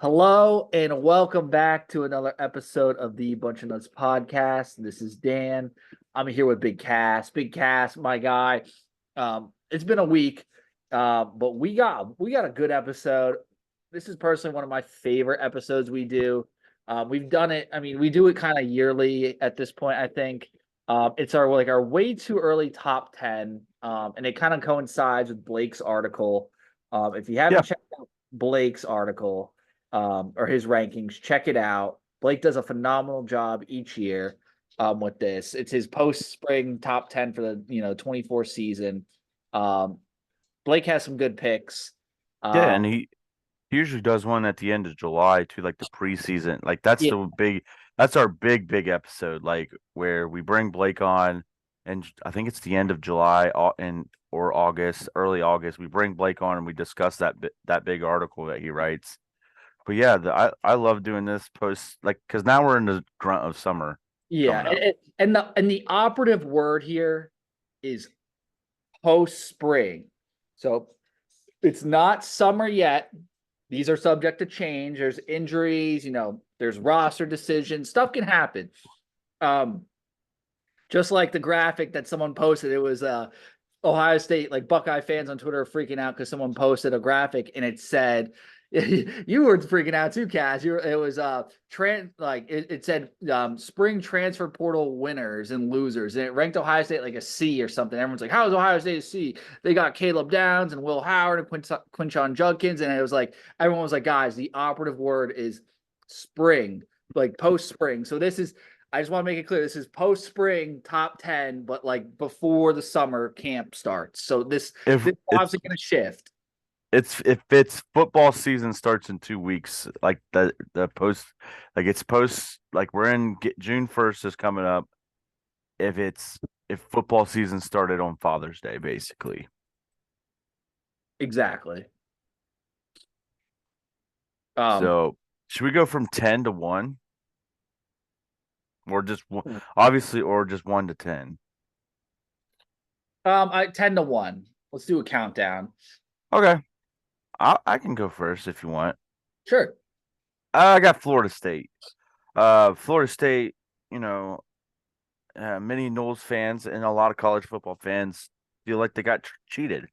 Hello and welcome back to another episode of the Bunch of Nuts podcast. This is Dan. I'm here with Big Cass. Big Cass, my guy. It's been a week, but we got a good episode. This is personally one of my favorite episodes we do. We've done it. I mean, we do it kind of yearly at this point. I think it's our way too early top 10, and it kind of coincides with Blake's article. If you Yeah, haven't checked out Blake's article or his rankings. Check it out. Blake does a phenomenal job each year with this. It's his post spring top 10 for the 24 season. Um, Blake has some good picks. yeah, Um, and he usually does one at the end of July to like the preseason. Like yeah, that's our big episode. Like where we bring Blake on, and I think it's the end of July or August, early August. We bring Blake on and we discuss that big article that he writes. But yeah, I love doing this post like because now we're in the grunt of summer yeah, coming up. and the operative word here is post spring. So it's not summer yet. These are subject to change. There's injuries, there's roster decisions. Stuff can happen. Um, just like the graphic that someone posted, it was Ohio State, like Buckeye fans on Twitter are freaking out because someone posted a graphic and it said, you were freaking out too, Cass. It was it said spring transfer portal winners and losers, and it ranked Ohio State like a C or something. Everyone's like, "How is Ohio State a C?" They got Caleb Downs and Will Howard and Quinshon Judkins, and it was like everyone was like, "Guys, the operative word is spring, like post spring." So this is I just want to make it clear. This is post spring top 10, but like before the summer camp starts. So If this is it's obviously going to shift. it's if it's football season starts in 2 weeks, like the post, like it's post, like we're in June 1st is coming up. If football season started on Father's Day, basically. Exactly. Um, So should we go from 10 to 1, or just one, obviously, or just 1 to 10? I 10 to 1. Let's do a countdown. Okay, I can go first if you want. Sure. I got Florida State. Florida State, you know, many Knowles fans and a lot of college football fans feel like they got cheated.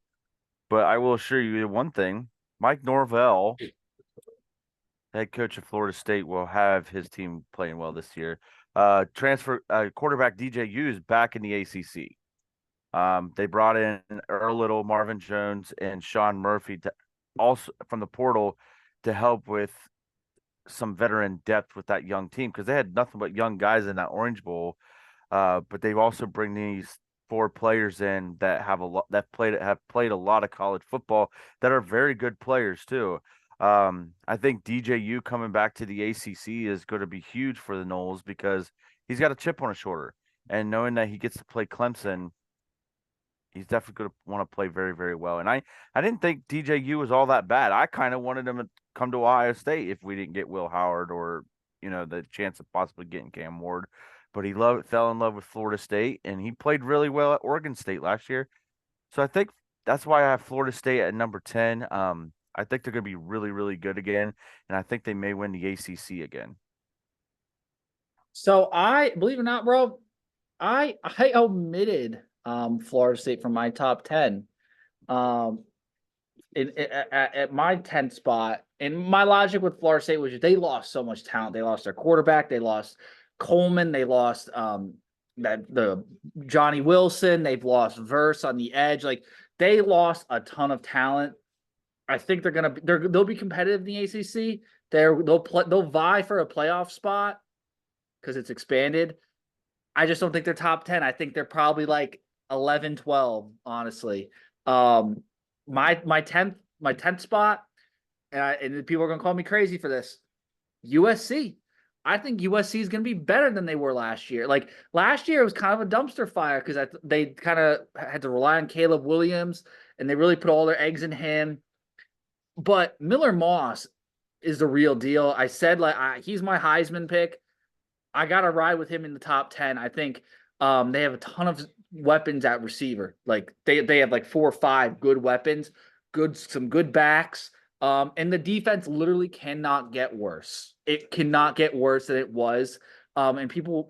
But I will assure you one thing: Mike Norvell, head coach of Florida State, will have his team playing well this year. Transfer quarterback DJ is back in the ACC. They brought in Earl Little, Marvin Jones, and Sean Murphy also from the portal to help with some veteran depth with that young team because they had nothing but young guys in that Orange Bowl. But they've also bring these four players in that have played a lot of college football that are very good players too. I think DJU coming back to the ACC is going to be huge for the Knowles because he's got a chip on his shoulder, and knowing that he gets to play Clemson, he's definitely going to want to play very, very well. And I didn't think DJU was all that bad. I kind of wanted him to come to Ohio State if we didn't get Will Howard or the chance of possibly getting Cam Ward. But he fell in love with Florida State, and he played really well at Oregon State last year. So I think that's why I have Florida State at number 10. I think they're going to be really, really good again, and I think they may win the ACC again. So I believe it or not, bro, I omitted Florida State from my top 10. Um, at my 10th spot, and my logic with Florida State was they lost so much talent. They lost their quarterback, they lost Coleman, they lost that the Johnny Wilson, they've lost Verse on the edge. Like they lost a ton of talent. I think they'll be competitive in the ACC. They'll vie for a playoff spot because it's expanded. I just don't think they're top 10. I think they're probably like 11, 12, honestly. Um, my 10th spot, and people are gonna call me crazy for this. USC. I think USC is gonna be better than they were last year. Like last year, it was kind of a dumpster fire because they kind of had to rely on Caleb Williams, and they really put all their eggs in him. But Miller Moss is the real deal. I said he's my Heisman pick. I got to ride with him in the top 10. I think they have a ton of weapons at receiver. Like they have like 4 or 5 good weapons, some good backs. And the defense literally cannot get worse. It cannot get worse than it was. And people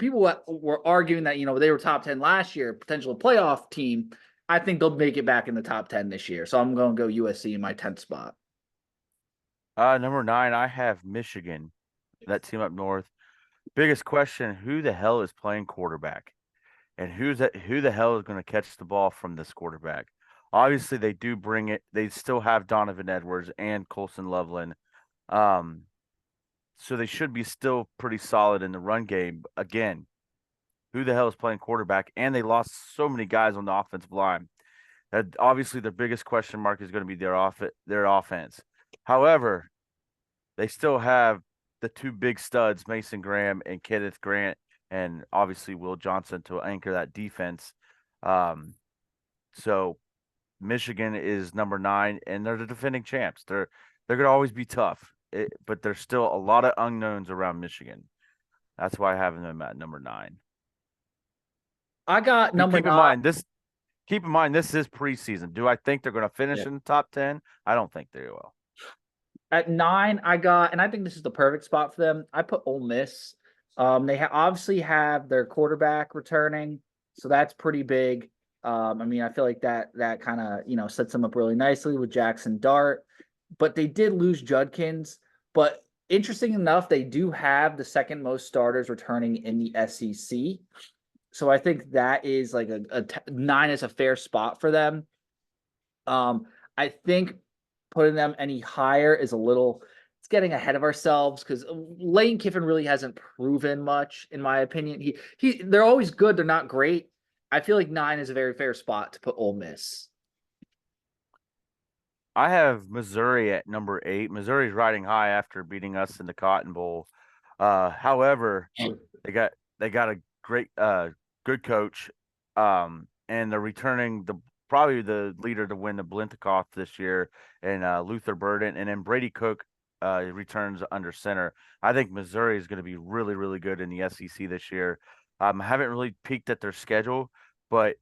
were arguing that they were top 10 last year, potential playoff team. I think they'll make it back in the top 10 this year. So I'm going to go USC in my 10th spot. Number 9, I have Michigan, that team up north. Biggest question, who the hell is playing quarterback? And who the hell is going to catch the ball from this quarterback? Obviously, they do bring it. They still have Donovan Edwards and Colson Loveland. So they should be still pretty solid in the run game. Again, who the hell is playing quarterback? And they lost so many guys on the offensive line. That obviously their biggest question mark is going to be their offense. However, they still have the two big studs, Mason Graham and Kenneth Grant, and obviously Will Johnson to anchor that defense. So Michigan is number 9, and they're the defending champs. They're going to always be tough, but there's still a lot of unknowns around Michigan. That's why I have them at number 9. I got number Keep 9. in mind this. Keep in mind this is preseason. Do I think they're going to finish in the top 10? I don't think they will. At 9, I got, and I think this is the perfect spot for them. I put Ole Miss. They obviously have their quarterback returning, so that's pretty big. I mean, I feel like that kind of sets them up really nicely with Jackson Dart, but they did lose Judkins. But interesting enough, they do have the second most starters returning in the SEC. So I think that is like 9 is a fair spot for them. I think putting them any higher is it's getting ahead of ourselves because Lane Kiffin really hasn't proven much, in my opinion. They're always good. They're not great. I feel like 9 is a very fair spot to put Ole Miss. I have Missouri at number 8. Missouri's riding high after beating us in the Cotton Bowl. However, they got a great good coach, and they're returning probably the leader to win the Blintekoff this year, and Luther Burden, and then Brady Cook returns under center. I think Missouri is going to be really, really good in the SEC this year. I haven't really peeked at their schedule, but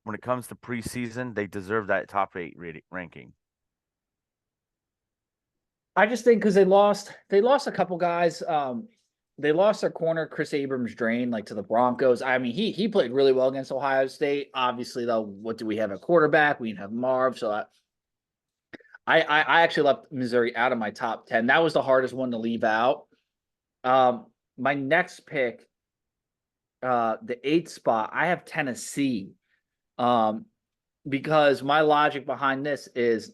when it comes to preseason, they deserve that top 8 ranking. I just think because they lost a couple guys. They lost their corner, Chris Abrams-Drain, like to the Broncos. I mean, he played really well against Ohio State. Obviously, though, what do we have at quarterback? We have Marv. So I actually left Missouri out of my top 10. That was the hardest one to leave out. My next pick, the 8th spot, I have Tennessee. Because my logic behind this is,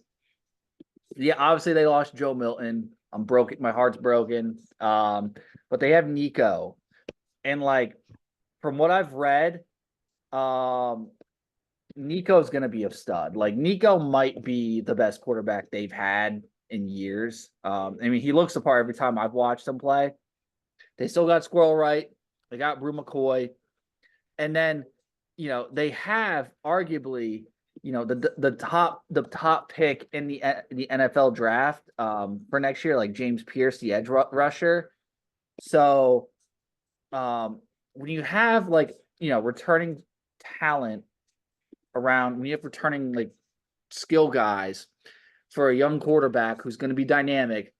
yeah, obviously they lost Joe Milton. I'm broken. My heart's broken. But they have Nico, and like from what I've read, Nico's gonna be a stud. Like Nico might be the best quarterback they've had in years. I mean, he looks the part every time I've watched him play. They still got Squirrel Wright. They got Brew McCoy, and then they have arguably the top pick in the NFL draft for next year, like James Pierce, the edge rusher. So when you have returning talent around, when you have returning like skill guys for a young quarterback who's going to be dynamic,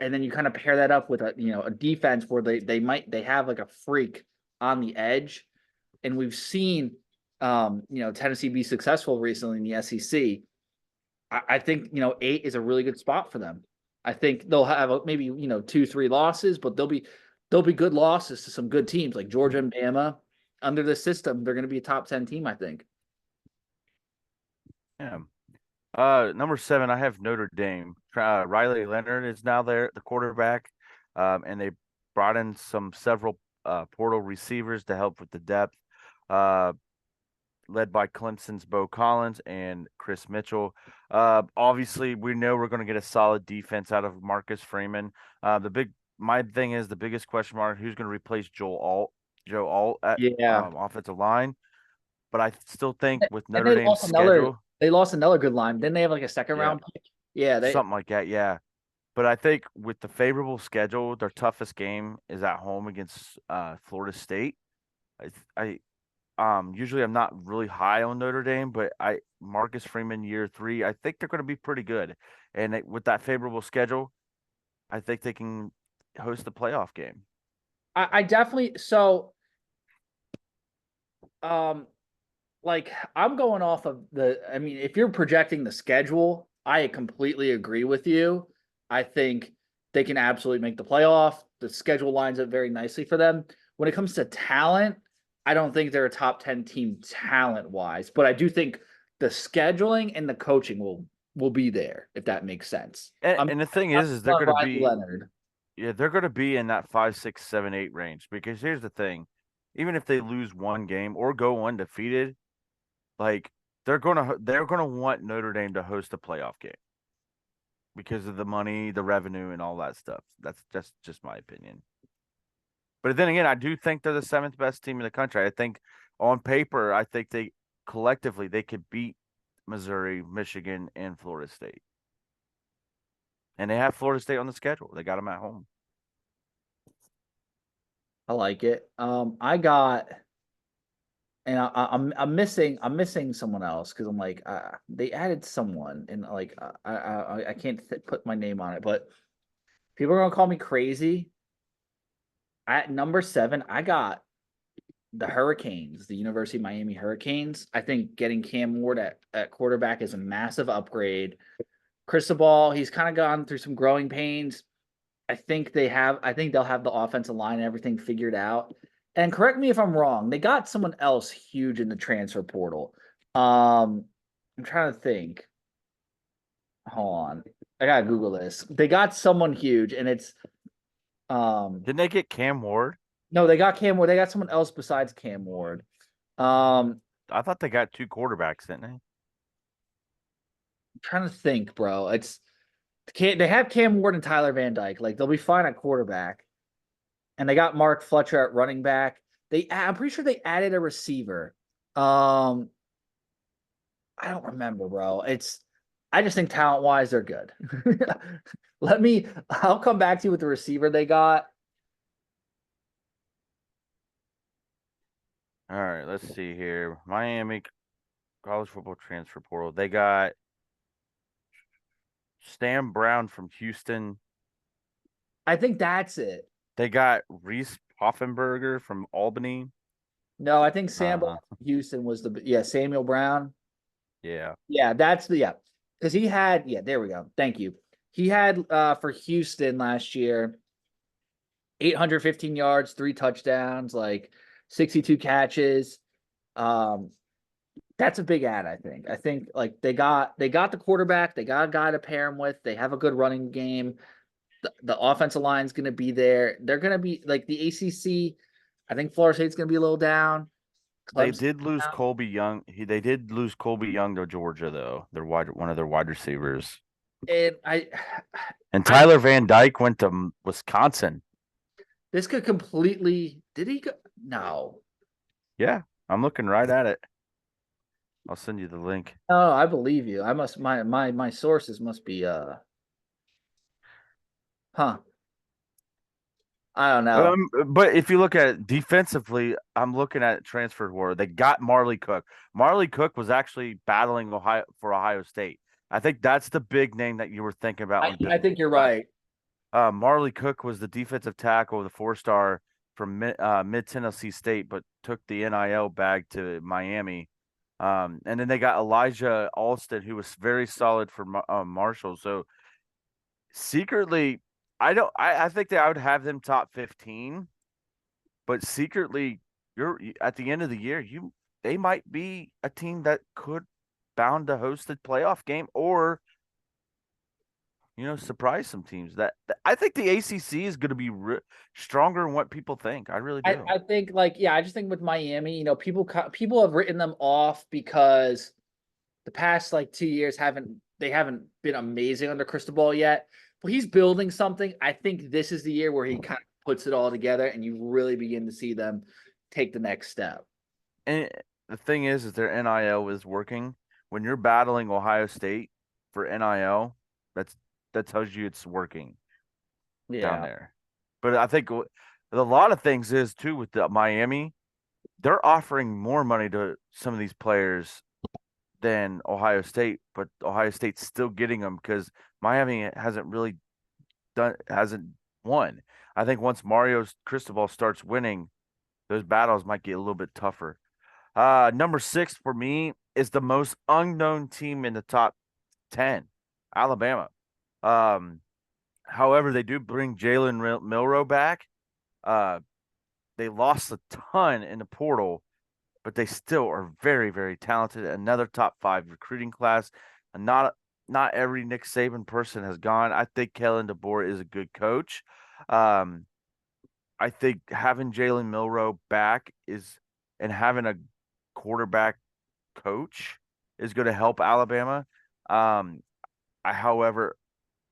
and then you kind of pair that up with a defense where they have like a freak on the edge, and we've seen Tennessee be successful recently in the SEC. I think 8 is a really good spot for them. I think they'll have maybe 2-3 losses, but they'll be good losses to some good teams like Georgia and Bama. Under this system, they're going to be a top 10 team, I think. Yeah. Number 7, I have Notre Dame. Riley Leonard is now there, the quarterback, and they brought in several portal receivers to help with the depth. Led by Clemson's Bo Collins and Chris Mitchell. Obviously, we know we're going to get a solid defense out of Marcus Freeman. My thing is the biggest question mark: who's going to replace Joe Alt at offensive line? But I still think with Notre Dame's schedule, they lost another good line. Didn't they have like a second round pick? Yeah, something like that. Yeah, but I think with the favorable schedule, their toughest game is at home against Florida State. Usually I'm not really high on Notre Dame, but Marcus Freeman year 3, I think they're going to be pretty good. and with that favorable schedule, I think they can host the playoff game. I definitely um like I'm going off of I mean, if you're projecting the schedule, I completely agree with you. I think they can absolutely make the playoff. The schedule lines up very nicely for them. When it comes to talent, I don't think they're a top 10 team talent wise, but I do think the scheduling and the coaching will be there, if that makes sense. And the thing is they're I'm going to Riley be Leonard. yeah, they're going to be in that 5, 6, 7, 8 range because here's the thing. Even if they lose one game or go undefeated, like they're gonna want Notre Dame to host a playoff game because of the money, the revenue, and all that stuff. That's just my opinion. But then again, I do think they're the seventh best team in the country. I think on paper, I think they collectively they could beat Missouri, Michigan, and Florida State. And they have Florida State on the schedule. They got them at home. I like it. I got and I'm missing someone else because I'm like they added someone and like I can't put my name on it, but people are gonna call me crazy. At number 7, I got the Hurricanes, the University of Miami Hurricanes. I think getting Cam Ward at quarterback is a massive upgrade. Cristobal, he's kind of gone through some growing pains. I think they'll have the offensive line and everything figured out. And correct me if I'm wrong, they got someone else huge in the transfer portal. I'm trying to think. Hold on. I gotta Google this. They got someone huge, and it's Didn't they get Cam Ward? no, they got Cam Ward. They got someone else besides Cam Ward. I'm I thought they got two quarterbacks, didn't they? trying to think, bro. They have Cam Ward and Tyler Van Dyke. Like they'll be fine at quarterback. And they got Mark Fletcher at running back. I'm pretty sure they added a receiver. I don't remember, bro. I just think talent wise, they're good. I'll come back to you with the receiver they got. All right, let's see here. Miami college football transfer portal. They got Stam Brown from Houston. I think that's it. They got Reese Poffenberger from Albany. No, I think Sam Uh, Houston was Samuel Brown. yeah. Yeah, because he had there we go. Thank you. He had for Houston last year 815 yards, 3 touchdowns, like 62 catches. That's a big ad, I think. I think like they got the quarterback, they got a guy to pair him with, they have a good running game. The offensive line is going to be there. They're going to be like the ACC. I think Florida State's going to be a little down. They Clemson did lose down. Colby Young. They did lose Colby Young to Georgia though. One of their wide receivers. And And Tyler Van Dyke went to Wisconsin. this could completely. Did he go? No. Yeah, I'm looking right at it. I'll send you the link. Oh, I believe you. I must my sources must be huh. I don't know. But if you look at it defensively, I'm looking at transfer war. They got Marley Cook. Marley Cook was actually battling Ohio State. I think that's the big name that you were thinking about. I think you're right. Marley Cook was the defensive tackle, the 4-star from Mid Tennessee State, but took the NIL bag to Miami. And then they got Elijah Alston, who was very solid for Marshall. So secretly, I think that I would have them top 15, but secretly, you're at the end of the year, they might be a team that could bound to host the playoff game or surprise some teams. That I think the ACC is going to be stronger than what people think. I really do. I think I just think with Miami, people have written them off because the past 2 years haven't been amazing under Cristobal yet. But he's building something. I think this is the year where he kind of puts it all together, and you really begin to see them take the next step. And the thing is their NIL is working. When you're battling Ohio State for NIL, that tells you it's working down there. But I think a lot of things is too with the Miami, they're offering more money to some of these players than Ohio State, but Ohio State's still getting them because Miami hasn't won. I think once Mario Cristobal starts winning, those battles might get a little bit tougher. Number 6 for me is the most unknown team in the top 10, Alabama. Um, However, they do bring Jalen Milroe back. Uh, they lost a ton in the portal, but they still are very, very talented. Another top 5 recruiting class. And not every Nick Saban person has gone. I think Kellen DeBoer is a good coach. Um, I think having Jalen Milroe back and having a quarterback coach is going to help Alabama. Um, however,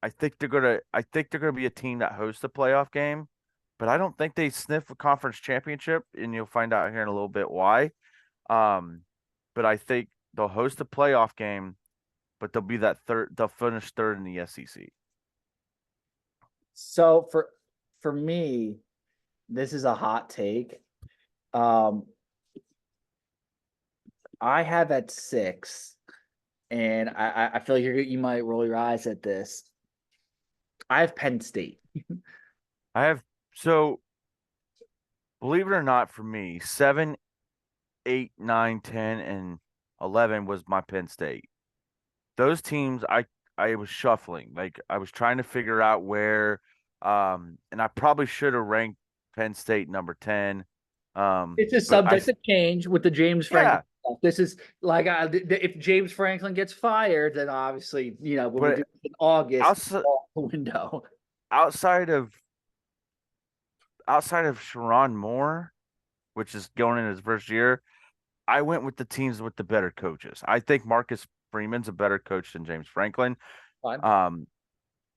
I think they're gonna be a team that hosts a playoff game, but I don't think they sniff a conference championship, and you'll find out here in a little bit why. Um, but I think they'll host a playoff game, but they'll be that third. They'll finish third in the SEC. So for me, this is a hot take. Um, I have at 6, and I feel like you might roll your eyes at this. I have Penn State. I have so believe it or not, for me, 7, 8, 9, 10, and 11 was my Penn State. Those teams I was shuffling. Like I was trying to figure out where and I probably should have ranked Penn State number 10. It's a But subject to change with the James Franklin yeah, stuff. This is like if James Franklin gets fired, then obviously when we do but it in August, it's outside all the window. outside of outside of Sharon Moore, which is going in his first year, I went with the teams with the better coaches. I think Marcus Freeman's a better coach than James Franklin. Fine.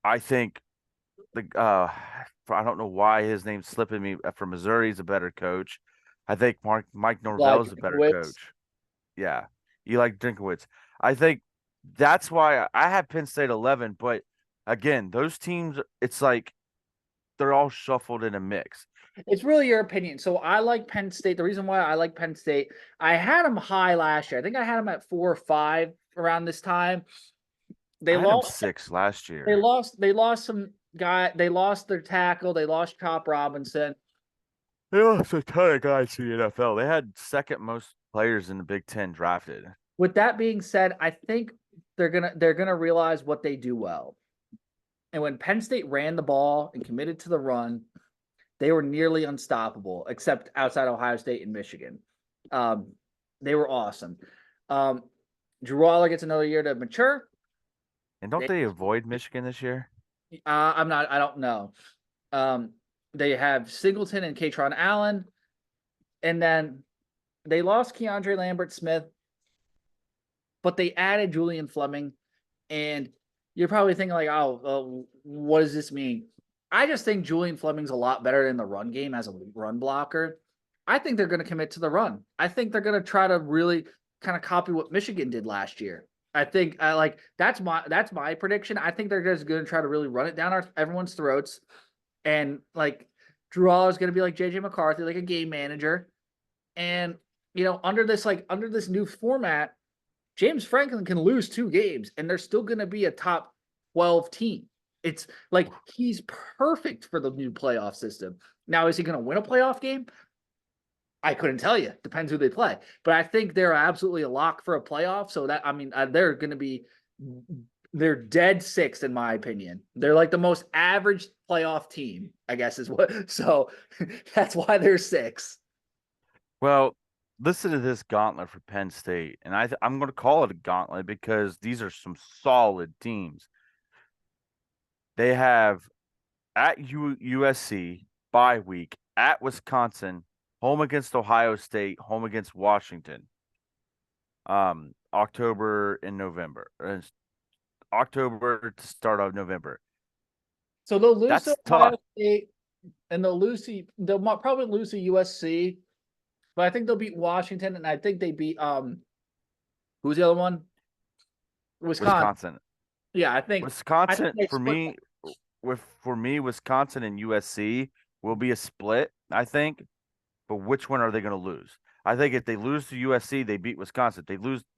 I think I don't know why his name's slipping me from Missouri. He's a better coach. I think Mike Like Norvell's a better Wicks. coach. Yeah, you like Drinkowitz. I think that's why I had Penn State 11. But again, those teams, it's like they're all shuffled in a mix. It's really your opinion. So I like Penn State. The reason why I like Penn State, I had them high last year. I think I had them at 4 or 5 around this time. They I had them lost. 6 last They year. lost. They lost some guy. They lost their tackle. They lost Chop Robinson. They lost a ton of guys to the NFL. They had second most players in the Big Ten drafted. With that being said, I think they're gonna realize what they do well. And when Penn State ran the ball and committed to the run, they were nearly unstoppable, except outside Ohio State and Michigan. They were awesome. Um, Drew Waller gets another year to mature. And don't they avoid Michigan this year? I'm not. I don't know. They have Singleton and Katron Allen, and then they lost Keandre Lambert Smith, but they added Julian Fleming. And you're probably thinking like, oh, what does this mean? I just think Julian Fleming's a lot better in the run game as a run blocker. I think they're going to commit to the run. I think they're going to try to really kind of copy what Michigan did last year. I think that's my prediction. I think they're just going to try to really run it down everyone's throats, and like Drew Aller is going to be like JJ McCarthy, like a game manager, and under this new format, James Franklin can lose 2 games, and they're still going to be a top 12 team. It's like he's perfect for the new playoff system. Now, is he going to win a playoff game? I couldn't tell you. Depends who they play. But I think they're absolutely a lock for a playoff. So they're going to be they're dead 6th in my opinion. They're like the most average playoff team, I guess is what. So that's why they're 6. Well, listen to this gauntlet for Penn State, and I'm going to call it a gauntlet because these are some solid teams. They have at USC bye week, at Wisconsin, home against Ohio State, home against Washington. October and November. October to start of November. So they'll lose That's to tough. Ohio State, and they'll probably lose to USC, but I think they'll beat Washington, and I think they beat who's the other one? Wisconsin. Wisconsin. Yeah, I think Wisconsin they for split me Wisconsin and USC will be a split, I think. But which one are they going to lose? I think if they lose to USC, they beat Wisconsin.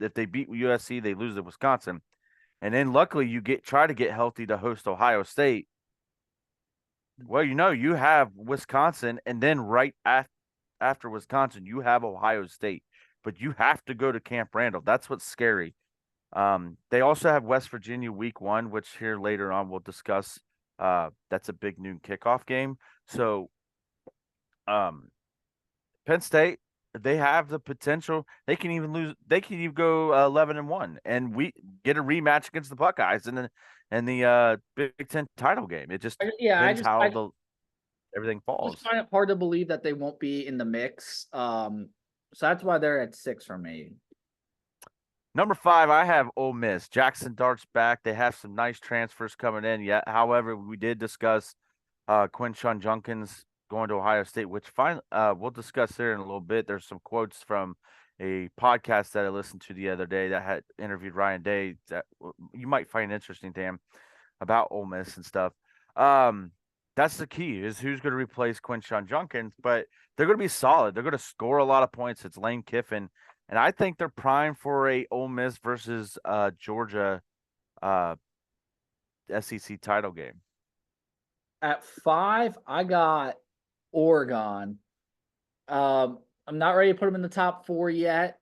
If they beat USC, they lose to Wisconsin. And then luckily you try to get healthy to host Ohio State. Well, you have Wisconsin, and then after Wisconsin, you have Ohio State. But you have to go to Camp Randall. That's what's scary. They also have West Virginia week 1, which here later on we'll discuss. That's a big noon kickoff game. So Penn State, they have the potential. They can even lose. They can even go 11-1, and we get a rematch against the Buckeyes in the Big Ten title game. It just Yeah, depends how everything just falls. find it hard to believe that they won't be in the mix. So that's why they're at 6 for me. Number 5, I have Ole Miss. Jackson Dart's back. They have some nice transfers coming in. Yeah, however, we did discuss Quinshon Junkins going to Ohio State, which we'll discuss there in a little bit. There's some quotes from a podcast that I listened to the other day that had interviewed Ryan Day that you might find interesting, Dan, about Ole Miss and stuff. That's the key, is who's going to replace Quinshon Junkins, but they're going to be solid. They're going to score a lot of points. It's Lane Kiffin, and I think they're primed for a Ole Miss versus Georgia SEC title game. At 5, I got Oregon. I'm not ready to put them in the top 4 yet.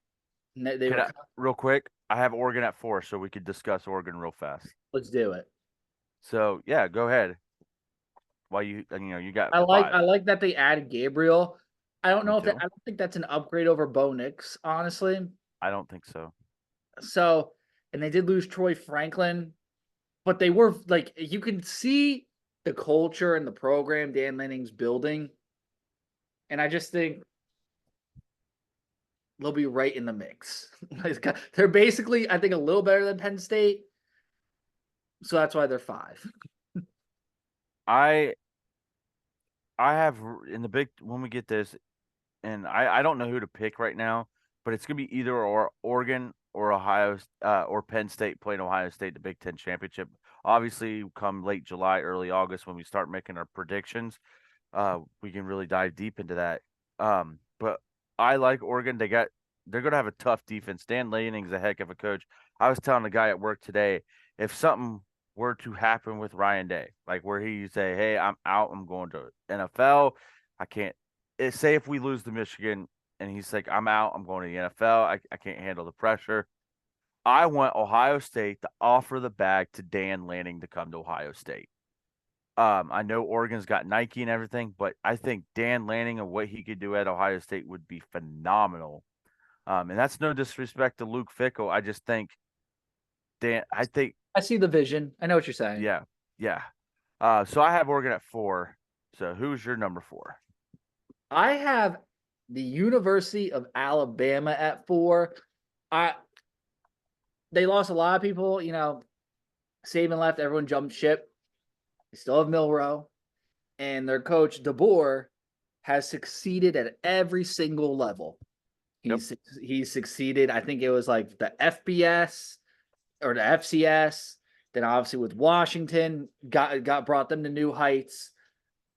Real quick, I have Oregon at 4, so we could discuss Oregon real fast. Let's do it. So yeah, go ahead. While you got I 5. like that they added Gabriel. I don't Me know if too. I don't think that's an upgrade over Bo Nix, honestly. I don't think so. So, and they did lose Troy Franklin, but they were like, you can see the culture and the program Dan Lanning's building. And I just think they'll be right in the mix. They're basically, I think, a little better than Penn State. So that's why they're 5. I have in the big when we get this, and I don't know who to pick right now, but it's gonna be either or Oregon or Ohio or Penn State playing Ohio State the Big Ten championship. Obviously, come late July, early August when we start making our predictions, we can really dive deep into that. But I like Oregon. They're gonna have a tough defense. Dan Lanning's a heck of a coach. I was telling the guy at work today, if something were to happen with Ryan Day, like where he say, "Hey, I'm out. I'm going to NFL. I can't." Say if we lose to Michigan, and he's like, "I'm out. I'm going to the NFL. I can't handle the pressure." I want Ohio State to offer the bag to Dan Lanning to come to Ohio State. I know Oregon's got Nike and everything, but I think Dan Lanning and what he could do at Ohio State would be phenomenal. And that's no disrespect to Luke Fickell. I just think I see the vision. I know what you're saying. Yeah. Yeah. So I have Oregon at 4. So who's your number 4? I have the University of Alabama at 4. They lost a lot of people, Saban left, everyone jumped ship. They still have Milroe, and their coach DeBoer has succeeded at every single level. He's succeeded. I think it was like the FBS or the FCS. Then obviously with Washington, got brought them to new heights.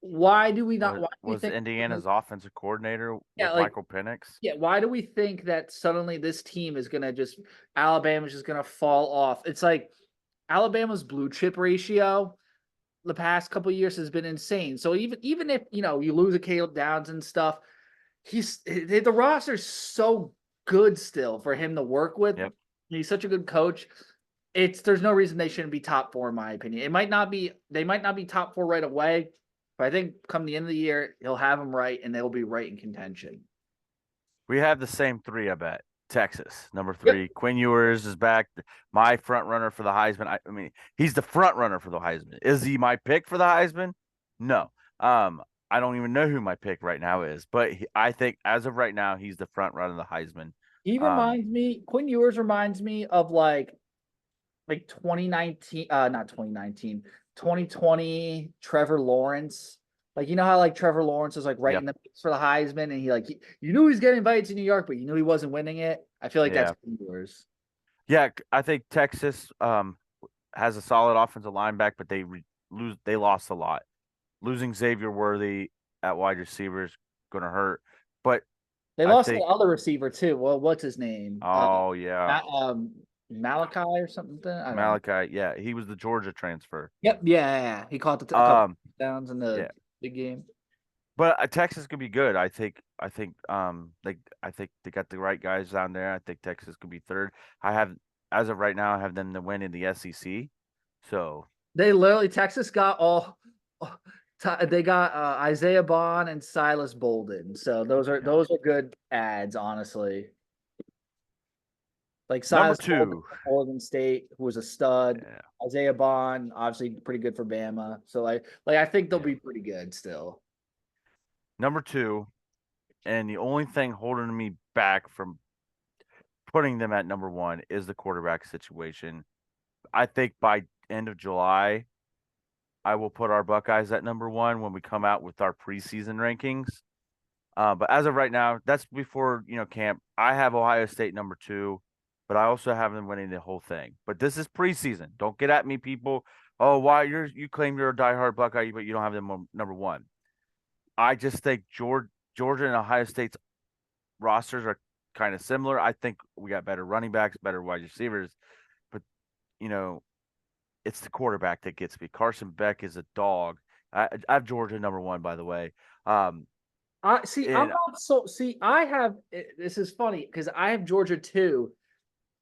Why do we not? Was Indiana's offensive coordinator with Michael Penix? Yeah, why do we think that suddenly this team is gonna Alabama's just gonna fall off? It's like Alabama's blue chip ratio the past couple of years has been insane. So even if you lose a Caleb Downs and stuff, the roster's so good still for him to work with. Yep. He's such a good coach. There's no reason they shouldn't be top 4 in my opinion. They might not be top 4 right away, but I think come the end of the year he'll have them right and they'll be right in contention. We have the same 3, I bet. Texas, number 3. Yep. Quinn Ewers is back. My front runner for the Heisman. I mean, he's the front runner for the Heisman. Is he my pick for the Heisman? No. I don't even know who my pick right now is, but I think as of right now, he's the front runner of the Heisman. He reminds me, Quinn Ewers reminds me of like 2019, not 2019, 2020 Trevor Lawrence. Like, how like Trevor Lawrence is like right in the mix for the Heisman, and you knew he's getting invited to New York, but you knew he wasn't winning it. I feel like that's yours. Yeah, I think Texas has a solid offensive line back, but they lost a lot. Losing Xavier Worthy at wide receiver is going to hurt. But They I lost the think. other receiver too. Well, what's his name? Oh yeah, Malachi or something. I don't know. Malachi. Yeah, he was the Georgia transfer. Yep. Yeah. He caught a couple Um, downs in the yeah, big game. but Texas could be good. I think they got the right guys down there. I think Texas could be third. I have, as of right now, I have them to win in the SEC. So They literally Texas got all. They got Isaiah Bond and Silas Bolden. So yeah. those are good ads, honestly. Like Number Silas Bolden two, from Oregon State, who was a stud. yeah, Isaiah Bond, obviously pretty good for Bama. So like I think they'll yeah. be pretty good still. Number two, and the only thing holding me back from putting them at number one is the quarterback situation. I think by end of July, I will put our Buckeyes at number one when we come out with our preseason rankings. But as of right now, that's before camp. I have Ohio State number two, but I also have them winning the whole thing. But this is preseason. Don't get at me, people. Oh, why you claim you're a diehard Buckeye, but you don't have them on number one. I just think Georgia and Ohio State's rosters are kind of similar. I think we got better running backs, better wide receivers, but you know, it's the quarterback that gets me. Carson Beck is a dog. I have Georgia number one, by the way. I see. I'm And not so. See, I have. This is funny because I have Georgia too,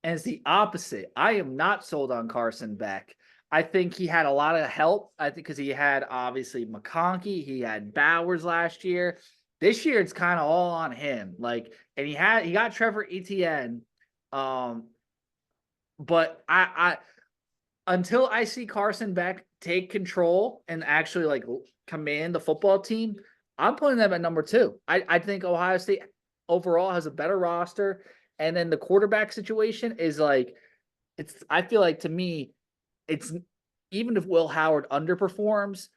and it's the opposite. I am not sold on Carson Beck. I think he had a lot of help. I think because he had obviously McConkey, he had Bowers last year. This year it's kind of all on him. Like, and he got Trevor Etienne. Um, but I until I see Carson Beck take control and actually like command the football team, I'm putting them at number two. I think Ohio State overall has a better roster. And then the quarterback situation is like, I feel like to me, it's even if Will Howard underperforms,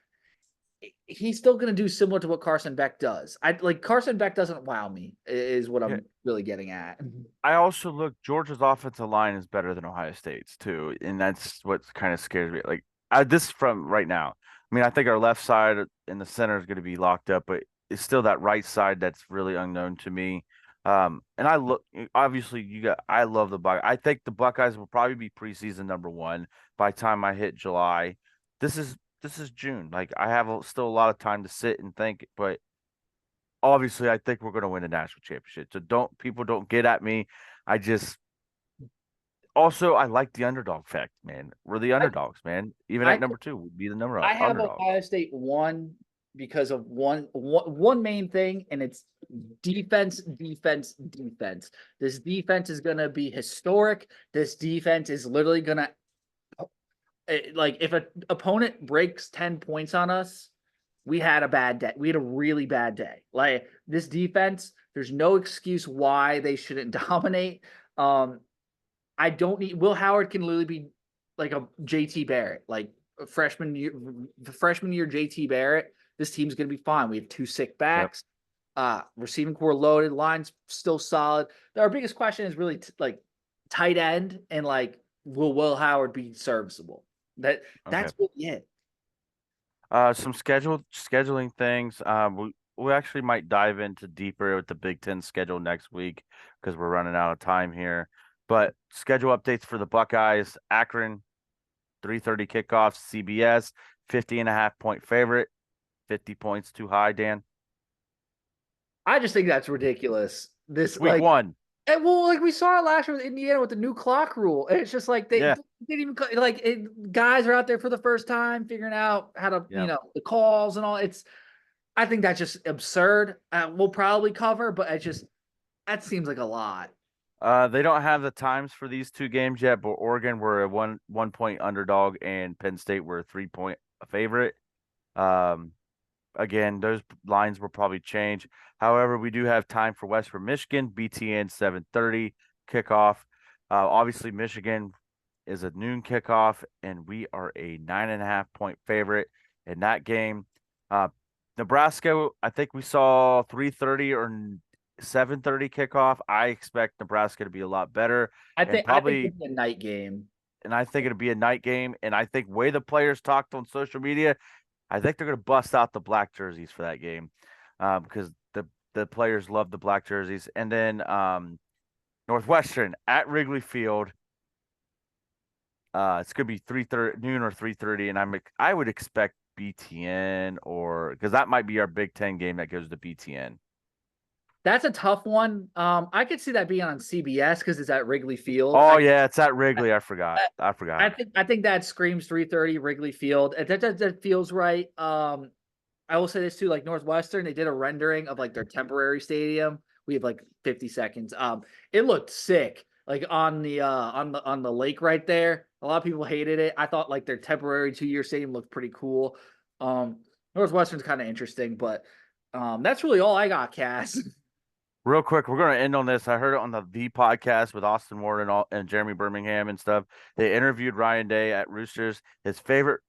he's still going to do similar to what Carson Beck does. I like Carson Beck doesn't wow me, is what yeah, I'm really getting at. I also look Georgia's offensive line is better than Ohio State's too, and that's what kind of scares me. Like this from right now. I mean, I think our left side and the center is going to be locked up, but it's still that right side that's really unknown to me. And I look obviously I love the Buck. I think the Buckeyes will probably be preseason number one by the time I hit July. This is June. Like I have still a lot of time to sit and think, but obviously I think we're going to win a national championship. So don't get at me. I just also I like the underdog fact, man. We're the I underdogs, man. Even I at number two, we'd be the number I have underdog. Ohio State one because of one main thing, and it's defense, defense, defense. This defense is gonna be historic. This defense is literally gonna like if an opponent breaks 10 points on us, we had a bad day. We had a really bad day. Like this defense, there's no excuse why they shouldn't dominate. I don't need Will Howard can literally be like a JT Barrett, like a freshman year JT Barrett. This team's gonna be fine. We have two sick Yep. backs, receiving core loaded, lines still solid. Our biggest question is really like tight end and like will Howard be serviceable? Okay. That's really it. Some scheduling things. We actually might dive into deeper with the Big Ten schedule next week because we're running out of time here. But schedule updates for the Buckeyes: Akron, 3:30 kickoff, CBS, 50.5 point favorite. 50 points too high, Dan. I just think that's ridiculous. This It's week like one. And well, like we saw it last year with Indiana with the new clock rule. And it's just like they Yeah. didn't even like guys are out there for the first time figuring out how to, Yeah. the calls and all. I think that's just absurd. We'll probably cover, but that seems like a lot. They don't have the times for these two games yet, but Oregon were a 1 point underdog and Penn State were a 3 point favorite. Um, Again, those lines will probably change. However, we do have time for Western Michigan, BTN 7:30 kickoff. Obviously, Michigan is a noon kickoff, and we are a 9.5 point favorite in that game. Uh, Nebraska, I think we saw 3:30 or 7:30 kickoff. I expect Nebraska to be a lot better and I think probably, it's a night game. and I think it'll be a night game. And I think way the players talked on social media, I think they're going to bust out the black jerseys for that game because the players love the black jerseys. And then Northwestern at Wrigley Field. It's gonna be 3:30 noon or 3:30, and I would expect BTN or because that might be our Big Ten game that goes to BTN. That's a tough one. I could see that being on CBS because it's at Wrigley Field. Oh yeah, it's at Wrigley. I forgot. I think that screams 3:30 Wrigley Field. That feels right. I will say this too, like Northwestern, they did a rendering of like their temporary stadium. We have like 50 seconds. It looked sick, like on the lake right there. A lot of people hated it. I thought like their temporary 2-year stadium looked pretty cool. Northwestern's kind of interesting, but that's really all I got, Cass. Real quick, we're gonna end on this. I heard it on the podcast with Austin Ward and Jeremy Birmingham and stuff. They interviewed Ryan Day at Roosters. His favorite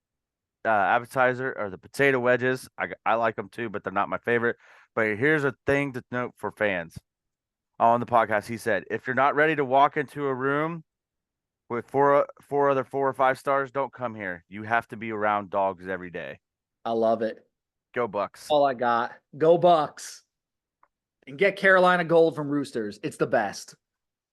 appetizer are the potato wedges. I like them too, but they're not my favorite. But here's a thing to note for fans. On the podcast, he said, if you're not ready to walk into a room with four other 4 or 5 stars, don't come here. You have to be around dogs every day. I love it. Go Bucks. All I got. Go Bucks. And get Carolina Gold from Roosters. It's the best.